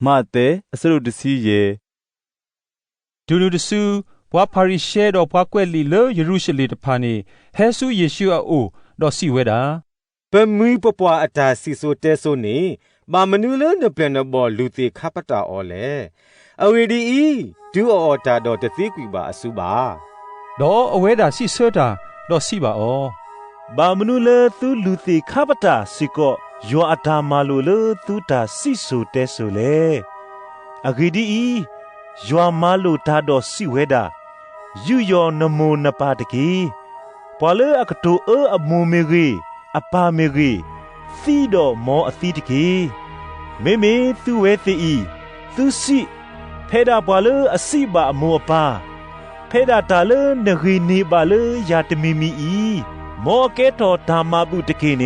มาเตอสรุดสีเยดูนูดซูบวาพาริเชดอบวากเวลีเลเยรูชเลตพานีเฮซูเยชูอาโอดอสิเวดาเปมุยปปวาอาจาสิโซเตโซนีบามนูเลนเปลนบอลูติคาปตาออเลอเวดีอีดูออตาดอตติกวิบาอสุบาดออเวดาสิเซดาดอสิบาอบามนูเลตุลูติคาปตาสิโกยออาตามาลูเลตุตาสิโซเตโซเลอเกดีอียอมาลูตาดอสิเวดายูยอนโมนปาตกีปอเลอกตูอโมเมรีอปาเมรีซีดอมออซีตกีเมตุเวตีอีตุสิเพดาปอเลอสิบาโมปาเพดาตาเลนรีนีบาเลยาตมิมีอีมอเกตอตามาบุตกีเน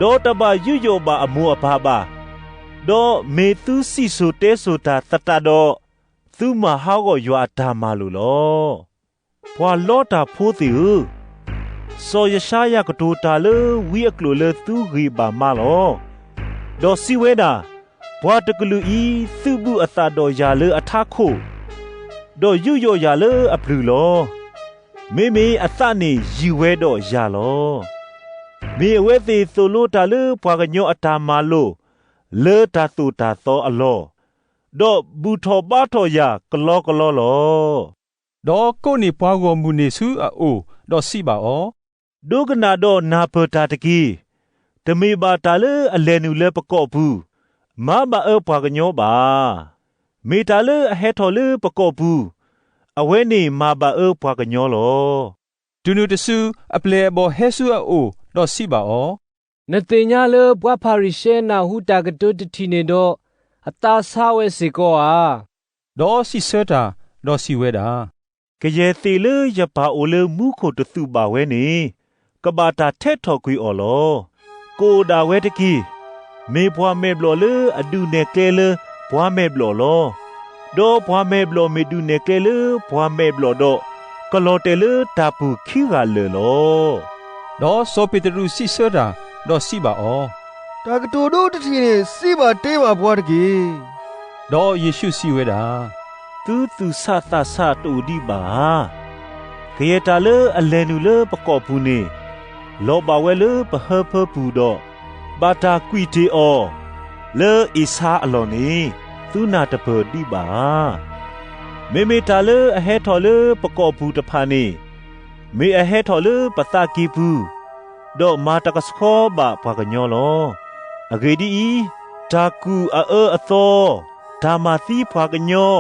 ดอตบายูโยบาอโมอปาบาดอเมตุสิโซเตโซตาตตาดอသူမဟာကိုယွာတာမာလူလောဘွာလောတာဖိုးတီစောယရှာယကတိုတာလေဝီအကလိုလေသူဂီဘာမာလောဒေါ်စီဝဲတာဘွာတကလူဤသူဘူးအတာတော်ယာလေအထခိုဒေါ်ယူယောယာလေအပလူလောမေအသနေရီဝဲတော့ယာလောမေဝဲသေးဆိုလို့တာလေဘွာကညောအတာမာလို့လေတာတူတာသောအလောดอบูทอบาทอยากลอกลอลอดอโกนี่ปวากอมูเนซูอาโอดอสิบาอดูกนาดอนาเปตาตะกีตะมีบาตาเลอเลนูเลปะกอบูมาบาปวากญอบาเมตาเลอเฮทอเลปะกอบูอเวนี่มาบาปวากญอลอดูนูตซูอเปเลบอเฮซูอาโอดอสิบาอนเตญาเลบวาพาริเชนาหูตากะตุตทีเนโดအသားစားဝဲစီကောအာဒေါ်စီဆာတာဒေါ်စီဝဲတာကရဲ့သီလေရပါအိုလေမူခိုတသူပါဝဲနေကဘာတာထဲထော်ကွီအော်လောကိုဒါဝဲတကီမေဘွားမဲဘလောလေအဒူနေကဲလေဘွားမဲဘလောလောဒေါ်ဘွားမဲဘလောမေဒူနေကဲလေဘွားမဲဘလောတော့ကလောတဲလေတာပူခီကလေလောဒေါ်ဆိုပီတရူစီဆာတာဒေါ်စီပါအောတာကတိုတို့တထီနေစီပါတေးပါဘွားတကြီးဒေါ်ယေရှုစီဝဲတာသူဆာသဆာတူဒီပါခရတာလေအလဲနူလေပကောဘူးနေလောဘဝဲလေပဟဖပူတော့ဘာတာကွီတီအောလေအီစာအလောနေသူနာတပဒီပါမေတာလေအဟဲထော်လေပကောဘူးတဖာနေမေအဟဲထော်လေပတာကီဘူးတော့မာတကစခောဘာပကညောလောအဂေဒီတာကူအသောဓမ္မသီဖွာကညော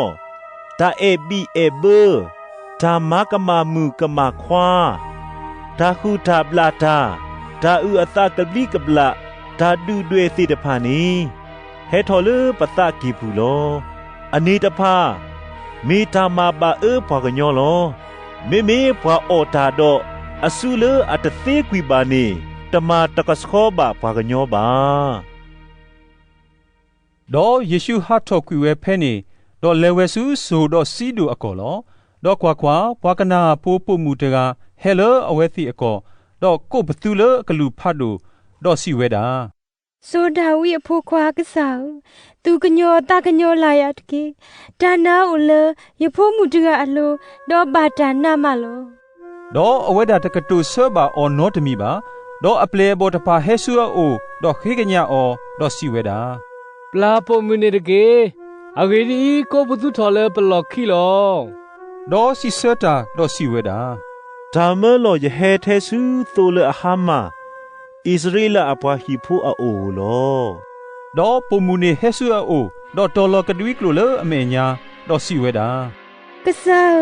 တာအေဘီအေဘေဓမ္မကမမူကမခွာတာခုတာပလာတာတာဥအသကပိကပလတာဒူတွေစီတဖာနီဟဲထော်လပတကီဘူးလောအနေတဖာမေတာမာဘာဖွာကညောလောမေဖွာအော်တာတော့အဆူလအတသေးကွီပါနေတမတကစခောဘာဖွာကညောပါဒေါ်ယေရှုဟာထော်ကွီဝဲဖဲနေဒေါ်လေဝဲဆူဆိုဒေါ်စီဒူအကောလောဒေါ်ကွာဘွာကနာပိုးပုမှုတကဟဲလောအဝဲစီအကောဒေါ်ကိုဘသူလကလူဖတ်တို့ဒေါ်စီဝဲတာဆိုဒာဝီအဖိုးခွာကစားသူကညောတာကညောလာရတကေဒါနာဦးလရဖိုးမှုတကအလိုဒေါ်ဘာတာနာမလောဒေါ်အဝဲတာတကတူဆဘာအော်နောတမီပါဒေါ်အပလေဘောတဖာဟဲဆူအိုဒေါ်ခေကညာအော်ဒေါ်စီဝဲတာပလာပိုမူနေတကေအဂေဒီကိုဘသူထော်လဲပလော်ခီလောဒေါ်စီဆာတာဒေါ်စီဝဲတာဒါမလောယဟဲထဲဆူသိုလအဟာမာဣသရေလအပွားဟီဖိုအိုလောဒေါ်ပုံမူနေဟဲဆူအိုဒေါ်တော်လကဒွီကလိုလအမေညာဒေါ်စီဝဲတာကစား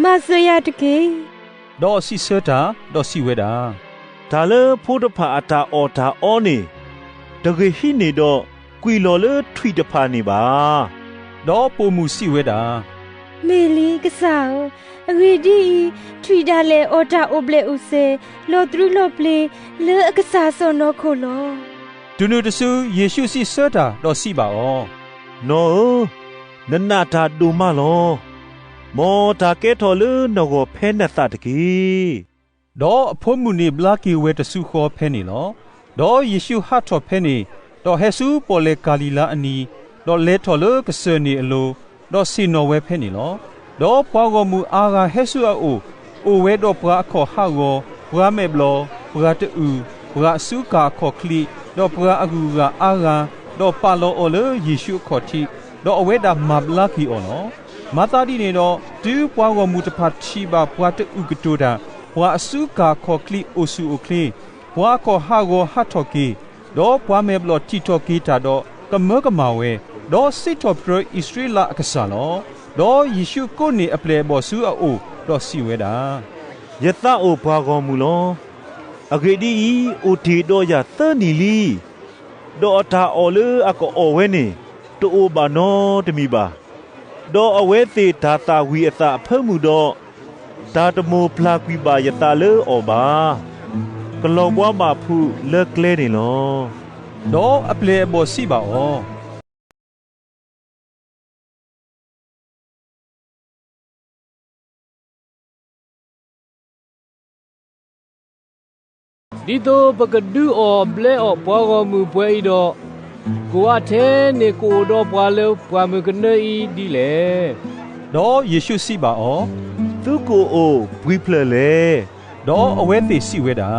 မဆရတကေဒေါ်စီဆာတာဒေါ်စီဝဲတာဒါလေဖိုးတဖာအတာအော်တာအောနေတကေဟိနေတော့ကွီလော်လေထွီတဖာနေပါဒေါ်ပုံမူစီဝဲတာမေလီကစားအဝီဒီထွီဒါလေအော်တာအိုဘလေဥစေလောထရူလောပလေလေအကစားစောနောခိုလောဒုနုတဆူယေရှုစီဆာတာဒေါ်စီပါအောနော်နနာတာဒူမလောမောတာကဲထော်လေနောကိုဖဲနသတကေဒေါ်အဖို့မှုနေဘလာကီဝဲတဆူခေါ်ဖဲနေလောဒေါ်ယေရှုဟာထော်ဖဲနေဒေါ်ဟဲဆူပေါ်လေကာလီလာအနီ ดอเลทอเลกเซนีอโลดอซีโนเวเพนีลอดอปวากมูอากาเฮซูอาโอเวดอปราขอฮาวปราเมบลอปราตอูปราสุกาขอคลีดอปราอากูกาอากาดอปาโลโอเลเยซูขอทีดออเวดามาบลาคีออลอมาตาดีเนดอดูปวากมูตพาชีบาปราตอูกตูดาปราสุกาขอคลีโอซูโอคลีปราขอฮาวฮัทอกีดอปราเมบลอติทอกีตาดอกะเมกะมาเวดอซิทอปรอิสราเอลอะกษาลอดอเยซูကိုနေအပလေဘောဆူအိုဒေါ်စီဝဲတာ ယသအိုဘွာကောမူလောအဂေဒီအိုတီတော့ယသနီလီဒေါ်တာအော်လေအကောအော်ဝဲနေတိုးဘာနောတမီပါဒေါ်အဝဲသေးဒါတာဝီအသဖမှုတော့ဒါတမိုဖလာကွီပါယသလေအော်ပါကလောဘွားမှာဖူလက်ကလဲနေလောဒေါ်အပလေဘောစီပါအောဒီတော့ပကဒူအော်ဘလဲအော်ဘွားကောမှုပွဲဤတော့ကိုအထဲနေကိုတော့ဘွားလို့ဘွားမကနေဤဒီလေဒေါ်ယေရှုစီပါအောသူကိုအိုဘွီဖလလေဒေါ်အဝဲသေးစီဝဲတာ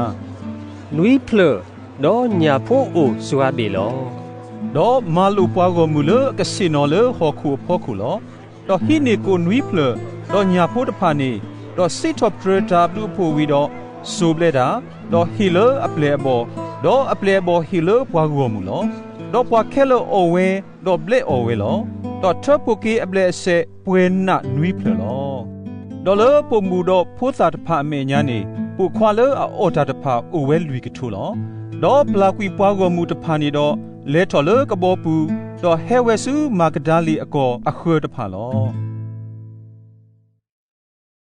နွီဖလတော့ညာဖို့အိုစွာပြီလောဒေါ်မာလူပွားကောမှုလကစီနော်လဟောခုဖောခုလောဒေါ်ဟိနေကိုနွီဖလဒေါ်ညာဖို့တဖာနေဒေါ်စစ်တော့ပရတာဘလူဖို့ဝီတော့ဆိုဘလက်တာဒေါ်ဟီလအပလေဘောဒေါ်အပလေဘောဟီလပွားကောမှုလောဒေါ်ပွားခဲလောအဝဲဒေါ်ဘလက်အဝဲလောဒေါ်ထပ်ပုကေအပလေဆေပွဲနာနွီဖလလောဒေါ်လပုံမူတော့ဖိုးစာတဖာအမေညာနေပုခွာလအော်တာတဖာအဝဲလူကထူလောဒေါ်ပလာကွီပွားကောမှုတဖာနေတော့လဲထော်လကဘောပူဒေါ်ဟဲဝဲဆူမာကဒါလီအကောအခွေတဖာလော